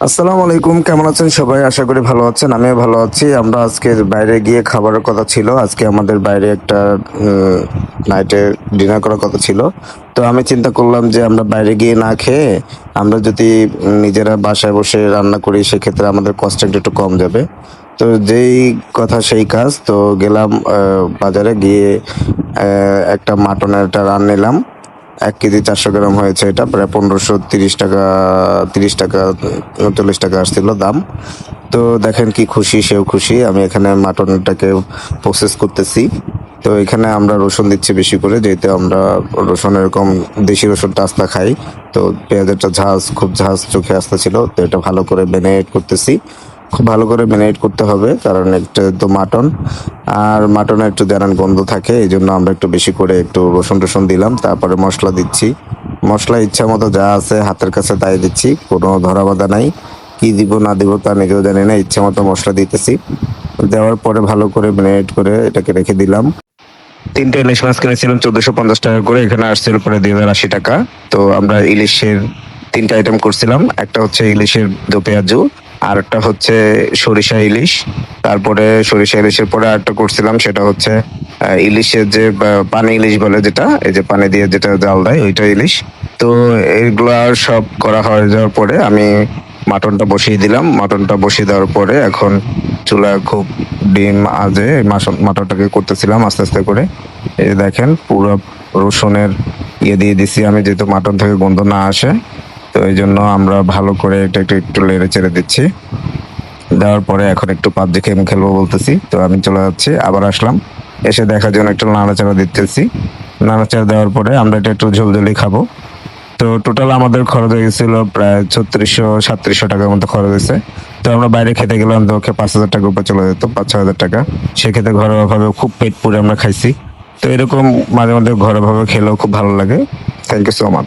আসসালামু আলাইকুম, কেমন আছেন সবাই? আশা করি ভালো আছেন। আমিও ভালো আছি। আমরা আজকে বাইরে গিয়ে খাবারের কথা ছিল। আজকে আমাদের বাইরে একটা উম নাইটে ডিনার করার কথা ছিল। তো আমি চিন্তা করলাম যে আমরা বাইরে গিয়ে না খেয়ে আমরা যদি নিজেরা বাসায় বসে রান্না করি সেক্ষেত্রে আমাদের কষ্টটা একটু কম যাবে। তো যেই কথা সেই কাজ। তো গেলাম বাজারে গিয়ে একটা মাটনের একটা রান নিলাম। ১ কেজি ৪০০ গ্রাম হয়েছে এটা। প্রায় ৳১৫৩০ ৳৩০ ৳৩৯ আসছিল দাম। তো দেখেন কি খুশি, সেও খুশি। আমি এখানে মাটনটাকে প্রসেস করতেছি। তো এখানে আমরা রসুন দিচ্ছি বেশি করে, যেহেতু আমরা রসুন এরকম দেশি রসুনটা আস্তা খাই। তো পেঁয়াজেরটা খুব ঝাঁজ চোখে আসতেছিল। তো এটা ভালো করে ম্যারিনেট করতেছি। খুব ভালো করে ম্যারিনেট করতে হবে, কারণ এটা তো মাটন। আর মাটনে একটু জানান গন্ধ থাকে, এইজন্য আমরা একটু বেশি করে একটু রসুন-টসুন দিলাম। তারপরে মসলা দিচ্ছি। মসলা ইচ্ছামতো যা আছে হাতের কাছে তাই দিচ্ছি। কোনো ধরা-বাঁধা নাই। কি দিব না দিব তা নিজেও জানি না। ইচ্ছামতো মসলা দিতেছি। দেওয়ার পরে ভালো করে ম্যারিনেট করে এটাকে রেখে দিলাম। ৩ টা ইলিশ মাছ কিনেছিলাম ৳১৪৫০ করে। এখানে আসছিল প্রায় ৳২০৮০। তো আমরা ইলিশের ৩ টা আইটেম করছিলাম। একটা হচ্ছে ইলিশের দো পেঁয়াজু, আরেকটা হচ্ছে সরিষা ইলিশ। তারপরে সরিষা ইলিশের পরে আরেকটা করছিলাম, সেটা হচ্ছে ইলিশের যে পানি ইলিশ বলে যেটা, এই যে পানি দিয়ে যেটা জাল দেয় ওইটা ইলিশ। তো এগুলা সব করা হয়ে যাওয়ার পরে আমি মাটনটা বসিয়ে দিলাম। মাটনটা বসিয়ে দেওয়ার পরে এখন চুলায় খুব ডিম আজে মাটনটাকে করতেছিলাম আস্তে আস্তে করে। এই যে দেখেন পুরো রসুনের দিয়ে দিছি আমি, যেহেতু মাটন থেকে গন্ধ না আসে। তো এই জন্য আমরা ভালো করে এটা একটু একটু নেড়ে চেড়ে দিচ্ছি। দেওয়ার পরে এখন একটু পাবজি গেম খেলবো বলতেছি। তো আমি চলে যাচ্ছি, আবার আসলাম। এসে দেখার জন্য একটু নাড়াচাড়া দিতেছি। নাড়াচাড়া দেওয়ার পরে আমরা এটা একটু ঝোলঝোলি খাবো। তো টোটাল আমাদের খরচ হয়ে গেছিল প্রায় ৳৩৬০০-৩৭০০ মতো খরচ হয়েছে। তো আমরা বাইরে খেতে গেলাম তো ৳৫,০০০ উপরে চলে যেত, ৳৫,০০০-৬,০০০। সেক্ষেত্রে ঘরোয়াভাবে খুব পেট পুরে আমরা খাইছি। তো এরকম মাঝে মাঝে ঘরোয়াভাবে খেলেও খুব ভালো লাগে। Thank you so much.